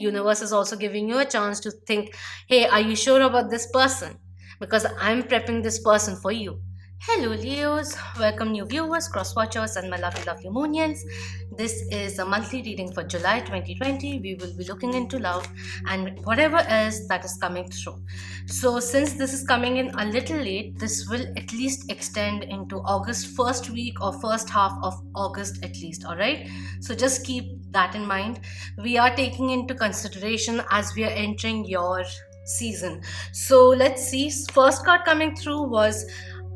Universe is also giving you a chance to think, hey, are you sure about this person? Because I'm prepping this person for you. Hello, Leos. Welcome, new viewers, cross watchers, and my lovely, lovely Moonians. This is a monthly reading for July 2020. We will be looking into love and whatever else that is coming through. So, since this is coming in a little late, this will at least extend into August first week or first half of August at least. All right. So, just keep that in mind. We are taking into consideration as we are entering your season. So, let's see. First card coming through was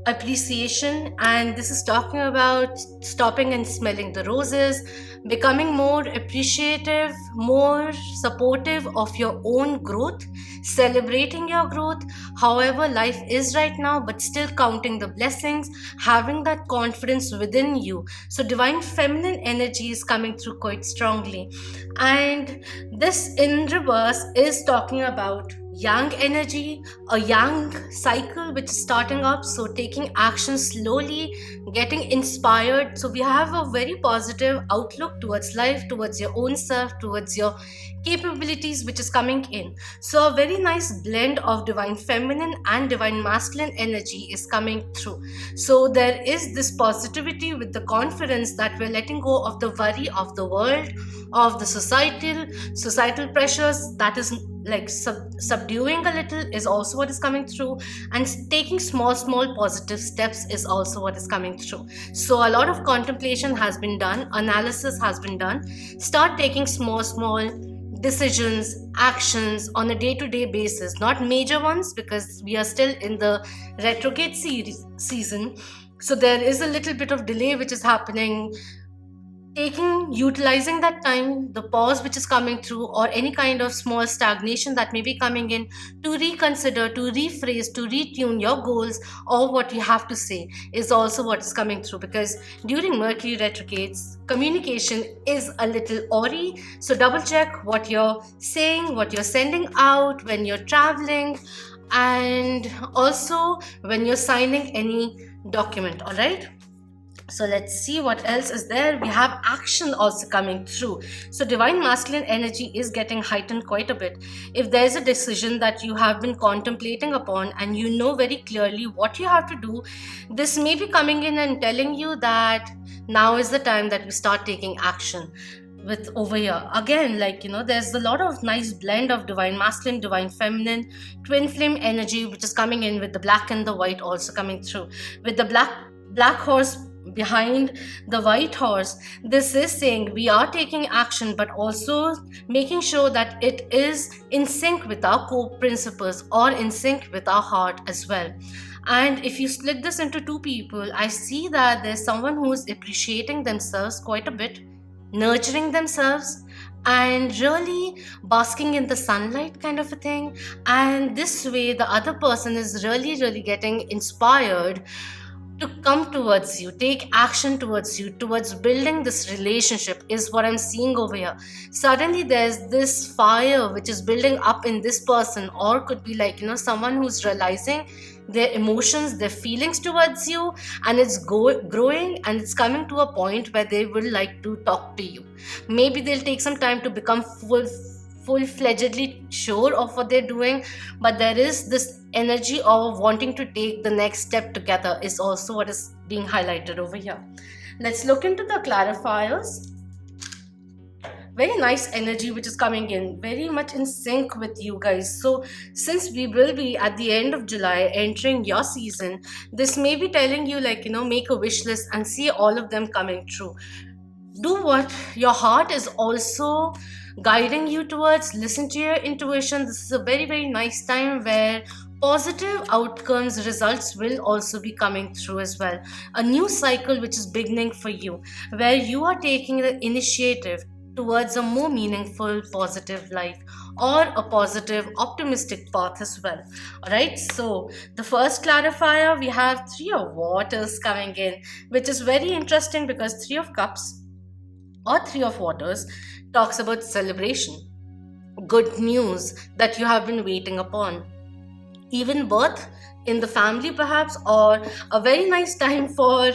appreciation, and this is talking about stopping and smelling the roses, becoming more appreciative, more supportive of your own growth, celebrating your growth however life is right now, but still counting the blessings, having that confidence within you. So divine feminine energy is coming through quite strongly, and this in reverse is talking about young energy, a young cycle which is starting up. So taking action slowly, getting inspired. So we have a very positive outlook towards life, towards your own self, towards your capabilities which is coming in. So a very nice blend of divine feminine and divine masculine energy is coming through. So there is this positivity with the confidence that we're letting go of the worry of the world, of the societal pressures, that is like subduing a little is also what is coming through, and taking small positive steps is also what is coming through. So a lot of contemplation has been done, analysis has been done. Start taking small decisions, actions on a day-to-day basis, not major ones, because we are still in the retrograde season. So there is a little bit of delay which is happening. Utilizing that time, the pause which is coming through, or any kind of small stagnation that may be coming in, to reconsider, to rephrase, to retune your goals, or what you have to say is also what is coming through. Because during Mercury retrogrades, communication is a little awry. So double check what you're saying, what you're sending out when you're traveling, and also when you're signing any document. All right. So let's see what else is there. We have action also coming through. So divine masculine energy is getting heightened quite a bit. If there's a decision that you have been contemplating upon and you know very clearly what you have to do, this may be coming in and telling you that now is the time that we start taking action. With over here again, there's a lot of nice blend of divine masculine, divine feminine, twin flame energy which is coming in, with the black and the white also coming through. With the black horse behind the white horse, this is saying we are taking action, but also making sure that it is in sync with our core principles, or in sync with our heart as well. And if you split this into two people, I see that there's someone who is appreciating themselves quite a bit, nurturing themselves, and really basking in the sunlight kind of a thing. And this way the other person is really getting inspired to come towards you, take action towards you, towards building this relationship, is what I'm seeing over here. Suddenly there's this fire which is building up in this person, or could be someone who's realizing their emotions, their feelings towards you, and it's growing, and it's coming to a point where they would like to talk to you. Maybe they'll take some time to become full-fledgedly sure of what they're doing, but there is this energy of wanting to take the next step together is also what is being highlighted over here. Let's look into the clarifiers. Very nice energy which is coming in, very much in sync with you guys. So since we will be at the end of July entering your season, this may be telling you make a wish list and see all of them coming true. Do what your heart is also guiding you towards. Listen to your intuition. This is a very nice time where positive outcomes, results will also be coming through as well. A new cycle which is beginning for you, where you are taking the initiative towards a more meaningful, positive life, or a positive, optimistic path as well. All right. So the first clarifier, we have Three of Waters coming in, which is very interesting because Three of Cups or Three of Waters talks about celebration, good news that you have been waiting upon, even birth, in the family perhaps, or a very nice time for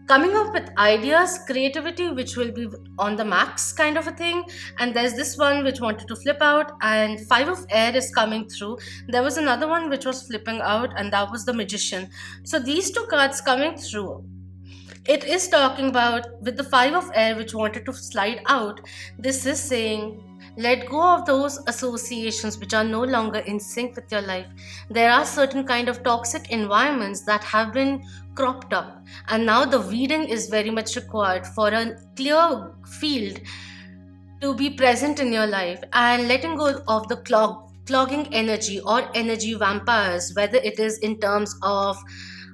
coming up with ideas, creativity, which will be on the max kind of a thing. And there's this one which wanted to flip out, and five of air is coming through. There was another one which was flipping out, and that was the magician. So these two cards coming through, it is talking about, with the five of air which wanted to slide out, this is saying let go of those associations which are no longer in sync with your life. There are certain kind of toxic environments that have been cropped up, and now the weeding is very much required for a clear field to be present in your life, and letting go of the clogging energy or energy vampires, whether it is in terms of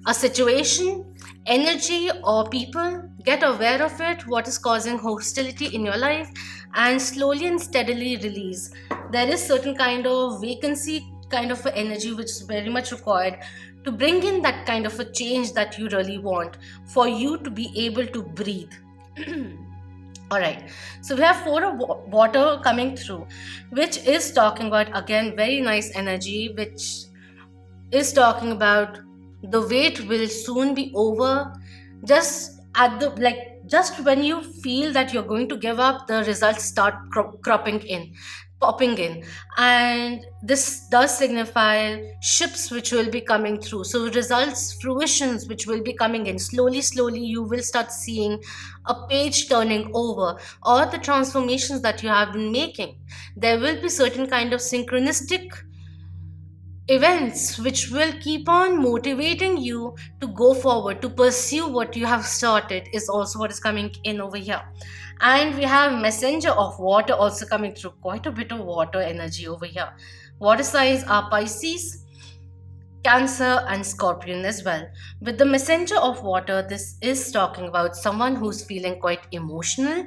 a situation, energy, or people. Get aware of it, what is causing hostility in your life, and slowly and steadily release. There is certain kind of vacancy kind of a energy which is very much required to bring in that kind of a change that you really want, for you to be able to breathe. All right, so we have four of water coming through, which is talking about, again, very nice energy, which is talking about the wait will soon be over. Just at the just when you feel that you're going to give up, the results start cropping in, popping in. And this does signify ships which will be coming through, so results, fruitions which will be coming in slowly. You will start seeing a page turning over, or the transformations that you have been making. There will be certain kind of synchronistic events which will keep on motivating you to go forward, to pursue what you have started, is also what is coming in over here. And we have messenger of water also coming through, quite a bit of water energy over here. Water signs are Pisces, Cancer, and Scorpion as well. With the messenger of water, this is talking about someone who's feeling quite emotional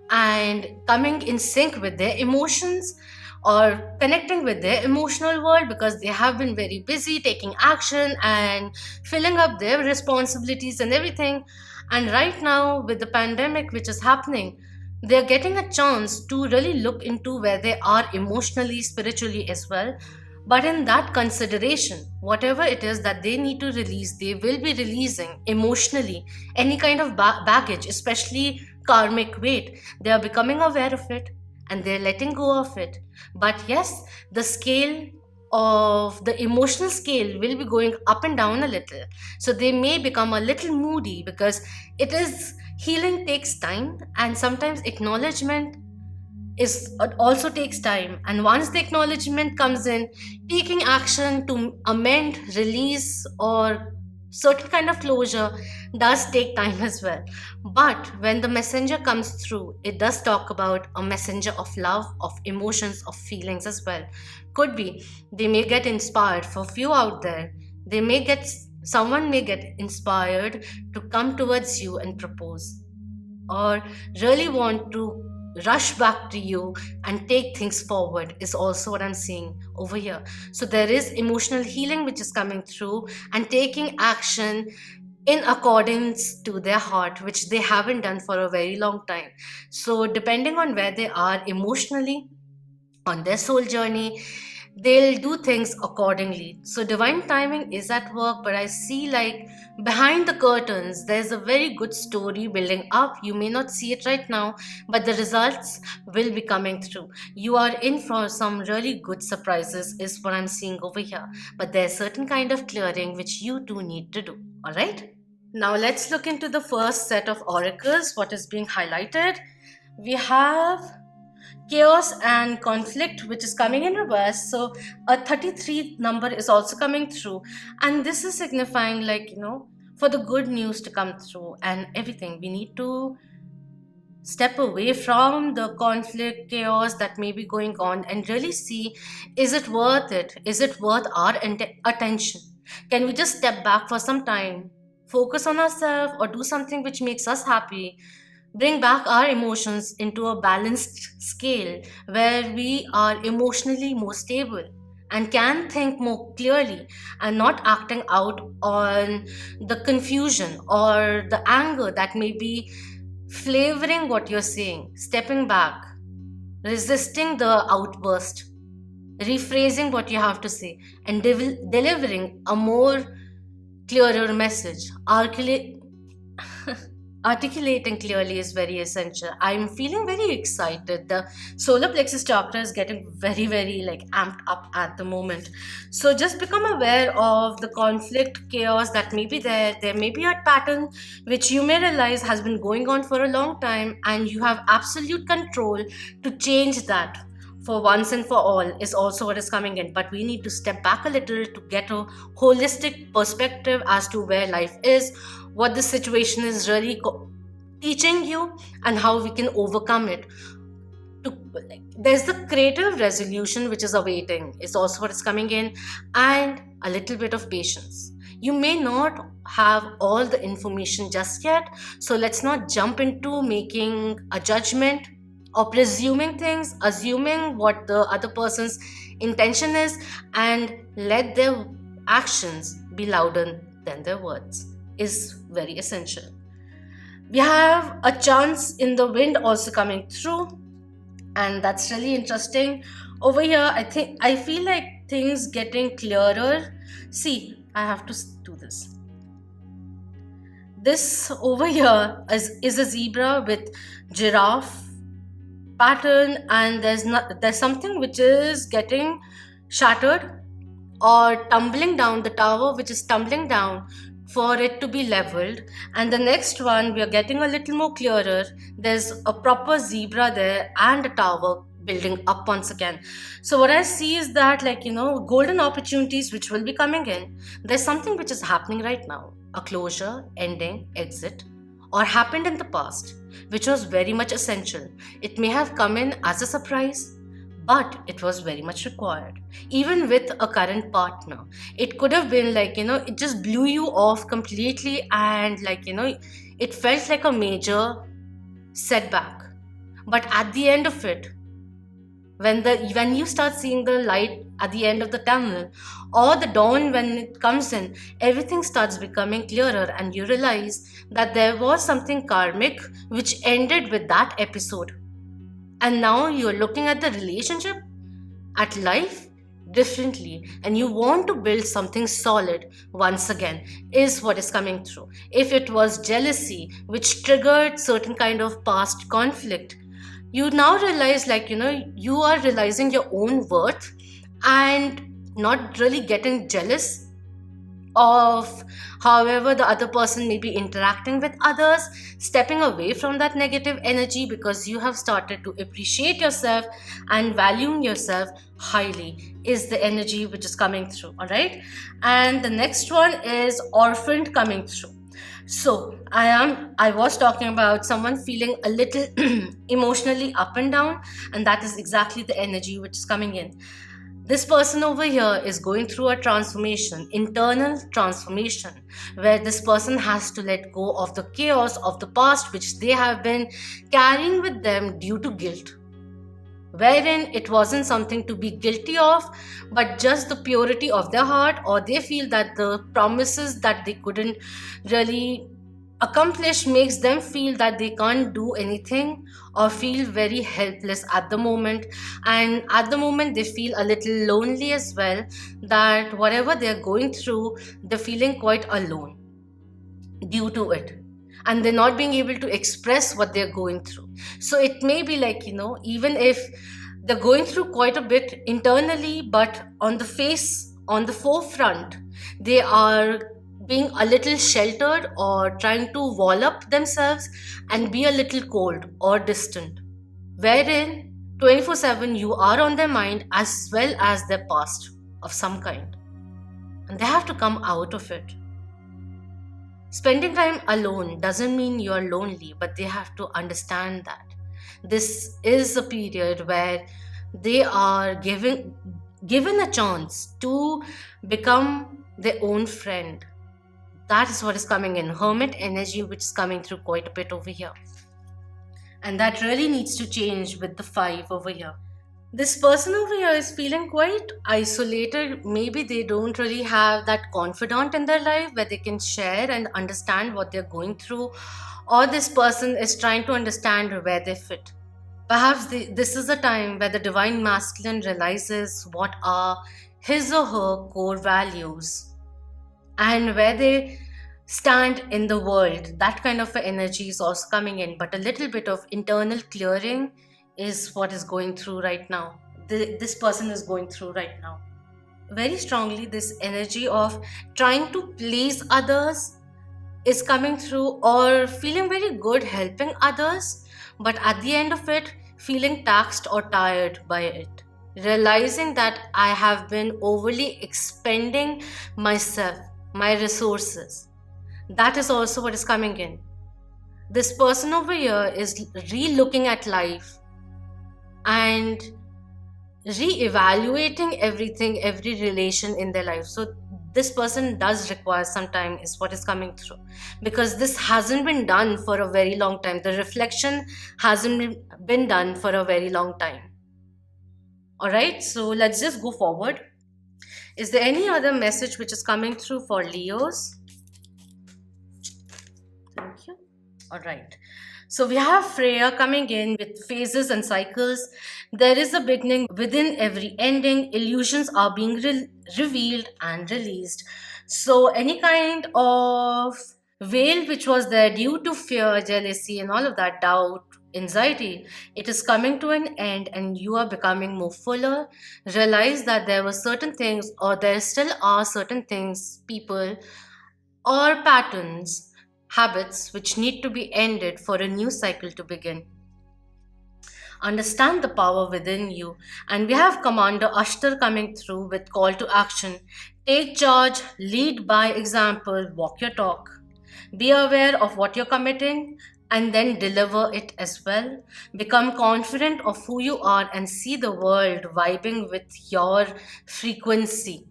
and coming in sync with their emotions, or connecting with their emotional world, because they have been very busy taking action and filling up their responsibilities and everything. And right now, with the pandemic which is happening, they're getting a chance to really look into where they are emotionally, spiritually as well. But in that consideration, whatever it is that they need to release, they will be releasing emotionally any kind of baggage, especially karmic weight. They are becoming aware of it, and they're letting go of it. But yes, the scale of the emotional scale will be going up and down a little. So they may become a little moody, because it is, healing takes time, and sometimes acknowledgement is also takes time. And once the acknowledgement comes in, taking action to amend, release, or certain kind of closure does take time as well. But when the messenger comes through, it does talk about a messenger of love, of emotions, of feelings as well. Could be they may get inspired, for few out there, they may get, someone may get inspired to come towards you and propose, or really want to rush back to you and take things forward, is also what I'm seeing over here. So there is emotional healing which is coming through, and taking action in accordance to their heart, which they haven't done for a very long time. So depending on where they are emotionally on their soul journey, they'll do things accordingly. So divine timing is at work, but I see, like, behind the curtains, there's a very good story building up. You may not see it right now, but the results will be coming through. You are in for some really good surprises, is what I'm seeing over here. But there's certain kind of clearing which you too need to do. All right. Now let's look into the first set of oracles, what is being highlighted. We have chaos and conflict, which is coming in reverse. So a 33 number is also coming through, and this is signifying, like, for the good news to come through and everything, we need to step away from the conflict, chaos that may be going on, and really see, is it worth it? Is it worth our attention? Can we just step back for some time, focus on ourselves, or do something which makes us happy, bring back our emotions into a balanced scale where we are emotionally more stable and can think more clearly, and not acting out on the confusion or the anger that may be flavoring what you're saying. Stepping back, resisting the outburst, rephrasing what you have to say, and delivering a more clearer message. Articulating clearly is very essential. I'm feeling very excited. The solar plexus chakra is getting very, very like amped up at the moment. So just become aware of the conflict, chaos that may be there. There may be a pattern which you may realize has been going on for a long time, and you have absolute control to change that for once and for all, is also what is coming in. But we need to step back a little to get a holistic perspective as to where life is, what the situation is really teaching you, and how we can overcome it. There's the creative resolution which is awaiting, is also what is coming in, and a little bit of patience. You may not have all the information just yet, so let's not jump into making a judgment or presuming things, assuming what the other person's intention is, and let their actions be louder than their words, is very essential. We have a chance in the wind also coming through, and that's really interesting. Over here, I feel like things getting clearer. See, I have to do this. This over here is a zebra with giraffe pattern, and there's something which is getting shattered or tumbling down, the tower which is tumbling down for it to be leveled. And the next one, we are getting a little more clearer. There's a proper zebra there and a tower building up once again. So what I see is that, like, golden opportunities which will be coming in. There's something which is happening right now, a closure, ending, exit, or happened in the past, which was very much essential. It may have come in as a surprise, but it was very much required. Even with a current partner, it could have been like, it just blew you off completely, and like, it felt like a major setback. But at the end of it, when you start seeing the light at the end of the tunnel, or the dawn when it comes in, everything starts becoming clearer, and you realize that there was something karmic which ended with that episode. And now you're looking at the relationship, at life differently, and you want to build something solid once again, is what is coming through. If it was jealousy which triggered certain kind of past conflict, you now realize, like, you are realizing your own worth and not really getting jealous of however the other person may be interacting with others, stepping away from that negative energy, because you have started to appreciate yourself and valuing yourself highly, is the energy which is coming through. All right, and the next one is orphaned coming through. So I was talking about someone feeling a little emotionally up and down, and that is exactly the energy which is coming in. This person over here is going through a transformation, internal transformation, where this person has to let go of the chaos of the past which they have been carrying with them due to guilt, wherein it wasn't something to be guilty of, but just the purity of their heart, or they feel that the promises that they couldn't really accomplish makes them feel that they can't do anything, or feel very helpless at the moment. And at the moment they feel a little lonely as well, that whatever they're going through, they're feeling quite alone due to it, and they're not being able to express what they're going through. So it may be like, even if they're going through quite a bit internally, but on the forefront, they are being a little sheltered, or trying to wall up themselves and be a little cold or distant, wherein 24/7 you are on their mind, as well as their past of some kind, and they have to come out of it. Spending time alone doesn't mean you're lonely, but they have to understand that this is a period where they are given a chance to become their own friend. That is what is coming in. Hermit energy which is coming through quite a bit over here. And that really needs to change with the 5 over here. This person over here is feeling quite isolated. Maybe they don't really have that confidant in their life where they can share and understand what they're going through, or this person is trying to understand where they fit. Perhaps this is a time where the divine masculine realizes what are his or her core values and where they stand in the world. That kind of a energy is also coming in, but a little bit of internal clearing is what is going through right now. This person is going through right now. Very strongly, this energy of trying to please others is coming through, or feeling very good helping others, but at the end of it, feeling taxed or tired by it. Realizing that I have been overly expending myself, my resources. That is also what is coming in. This person over here is re looking at life and re-evaluating everything, every relation in their life. So this person does require some time is what is coming through, because this hasn't been done for a very long time. The reflection hasn't been done for a very long time. All right, so let's just go forward. Is there any other message which is coming through for Leos? Thank you. All right. So we have Freya coming in with phases and cycles. There is a beginning within every ending. Illusions are being revealed and released. So any kind of veil which was there due to fear, jealousy, and all of that, doubt, anxiety, it is coming to an end and you are becoming more fuller. Realize that there were certain things, or there still are certain things, people, or patterns, habits which need to be ended for a new cycle to begin. Understand the power within you. And we have Commander Ashtar coming through with call to action. Take charge, lead by example, walk your talk. Be aware of what you're committing and then deliver it as well. Become confident of who you are and see the world vibing with your frequency.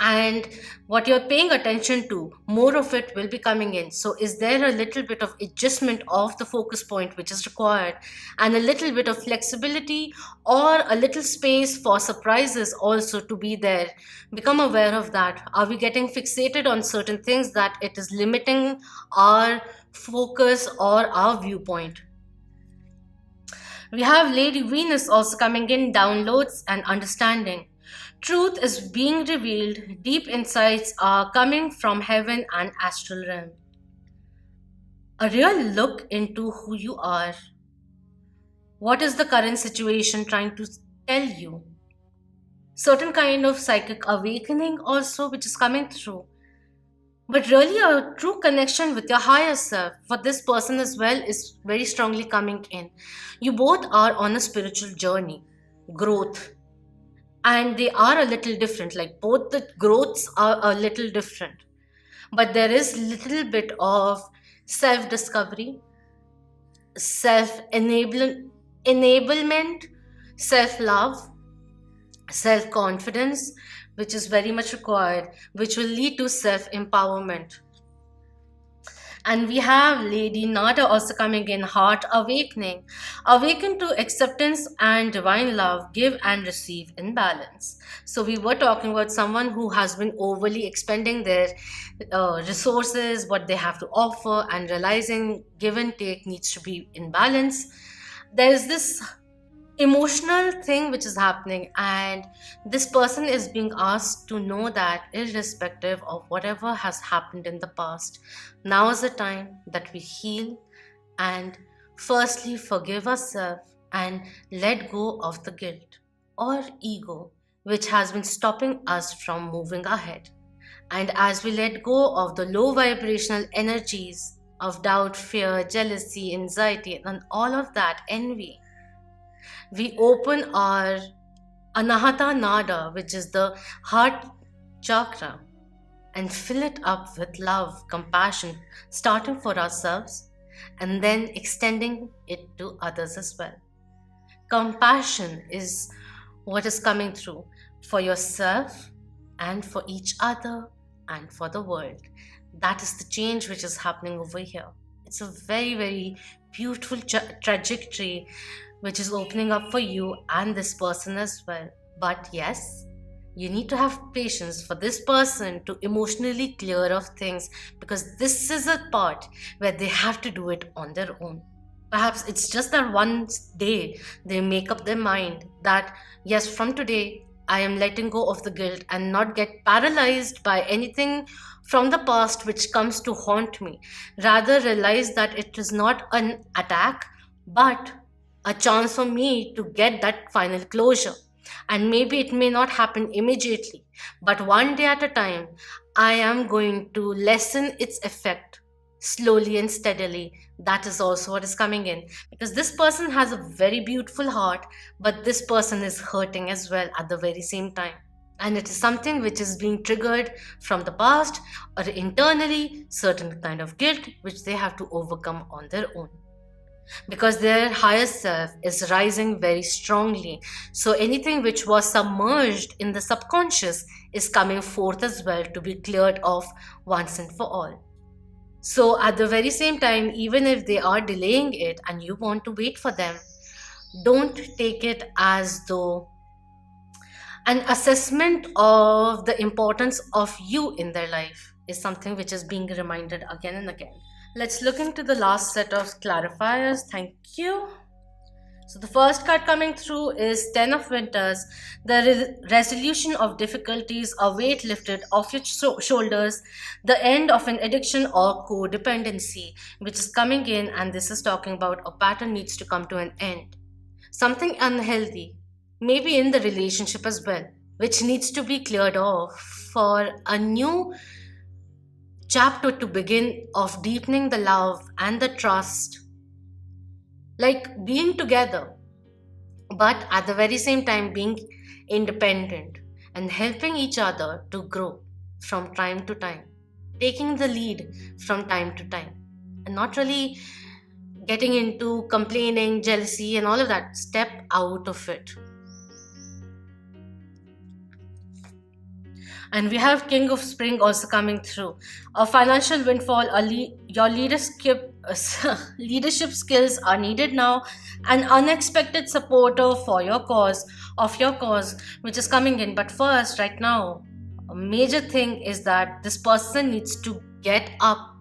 And what you're paying attention to, more of it will be coming in. So is there a little bit of adjustment of the focus point which is required, and a little bit of flexibility, or a little space for surprises also to be there? Become aware of that. Are we getting fixated on certain things that it is limiting our focus or our viewpoint? We have Lady Venus also coming in, downloads and understanding. Truth is being revealed, deep insights are coming from heaven and astral realm. A real look into who you are. What is the current situation trying to tell you? Certain kind of psychic awakening also which is coming through. But really a true connection with your higher self for this person as well is very strongly coming in. You both are on a spiritual journey, growth, and they are a little different. Like both the growths are a little different, but there is little bit of self discovery, self enablement, self love, self confidence, which is very much required, which will lead to self empowerment. And we have Lady Nada also coming in, heart awakening. Awaken to acceptance and divine love, give and receive in balance. So we were talking about someone who has been overly expending their resources, what they have to offer, and realizing give and take needs to be in balance. There's this emotional thing which is happening, and this person is being asked to know that irrespective of whatever has happened in the past, now is the time that we heal and firstly forgive ourselves and let go of the guilt or ego which has been stopping us from moving ahead. And as we let go of the low vibrational energies of doubt, fear, jealousy, anxiety, and all of that, envy, we open our Anahata Nada, which is the heart chakra, and fill it up with love, compassion, starting for ourselves and then extending it to others as well. Compassion is what is coming through for yourself and for each other and for the world. That is the change which is happening over here. It's a very, very beautiful trajectory which is opening up for you and this person as well. But yes, you need to have patience for this person to emotionally clear of things, because this is a part where they have to do it on their own. Perhaps it's just that one day they make up their mind that, yes, from today, I am letting go of the guilt and not get paralyzed by anything from the past which comes to haunt me. Rather, realize that it is not an attack, but a chance for me to get that final closure. And maybe it may not happen immediately, but one day at a time, I am going to lessen its effect slowly and steadily. That is also what is coming in, because this person has a very beautiful heart, but this person is hurting as well at the very same time. And it is something which is being triggered from the past or internally, certain kind of guilt which they have to overcome on their own, because their higher self is rising very strongly. So anything which was submerged in the subconscious is coming forth as well to be cleared off once and for all. So at the very same time, even if they are delaying it and you want to wait for them, don't take it as though an assessment of the importance of you in their life is something which is being reminded again and again. Let's look into the last set of clarifiers. Thank you. So the first card coming through is Ten of Pentacles. The resolution of difficulties, a weight lifted off your shoulders, the end of an addiction or codependency, which is coming in, and this is talking about a pattern needs to come to an end. Something unhealthy, maybe in the relationship as well, which needs to be cleared off for a new chapter to begin of deepening the love and the trust, like being together, but at the very same time being independent and helping each other to grow from time to time, taking the lead from time to time, and not really getting into complaining, jealousy, and all of that. Step out of it. And we have King of Spring also coming through. A financial windfall, your leadership skills are needed now. An unexpected supporter for your cause, which is coming in. But first, right now, a major thing is that this person needs to get up,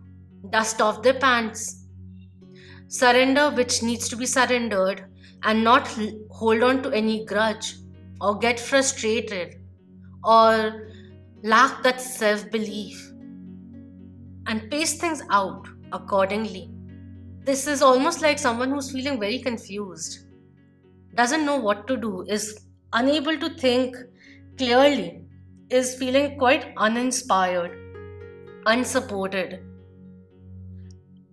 dust off their pants, surrender which needs to be surrendered, and not hold on to any grudge or get frustrated or lack that self-belief, and pace things out accordingly. This is almost like someone who's feeling very confused, doesn't know what to do, is unable to think clearly, is feeling quite uninspired, unsupported.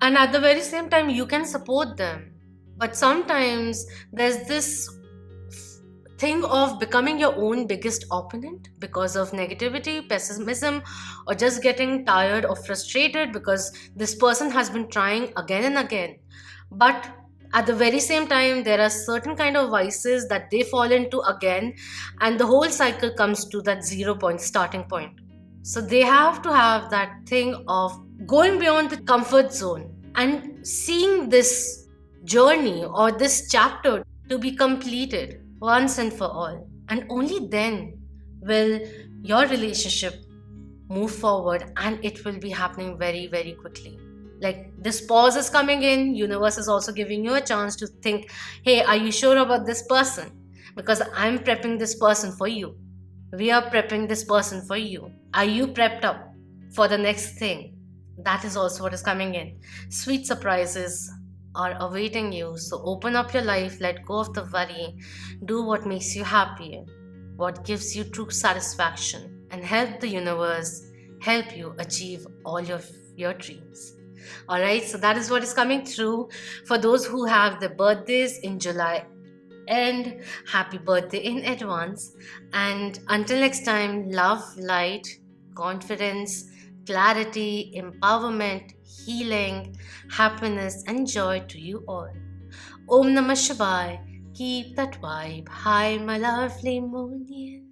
And at the very same time, you can support them. But sometimes there's this thing of becoming your own biggest opponent because of negativity, pessimism, or just getting tired or frustrated because this person has been trying again and again. But at the very same time, there are certain kind of vices that they fall into again, and the whole cycle comes to that 0 point, starting point. So they have to have that thing of going beyond the comfort zone and seeing this journey or this chapter to be completed once and for all. And only then will your relationship move forward, and it will be happening very, very quickly. Like, this pause is coming in, universe is also giving you a chance to think, hey, are you sure about this person? Because I'm prepping this person for you. We are prepping this person for you. Are you prepped up for the next thing? That is also what is coming in. Sweet surprises are awaiting you. So open up your life, let go of the worry, do what makes you happy, what gives you true satisfaction, and help the universe help you achieve all your dreams. Alright, so that is what is coming through for those who have their birthdays in July. And happy birthday in advance. And until next time, love, light, confidence, clarity, empowerment, healing, happiness, and joy to you all. Om Namah Shivaya. Keep that vibe high, my lovely Moonian.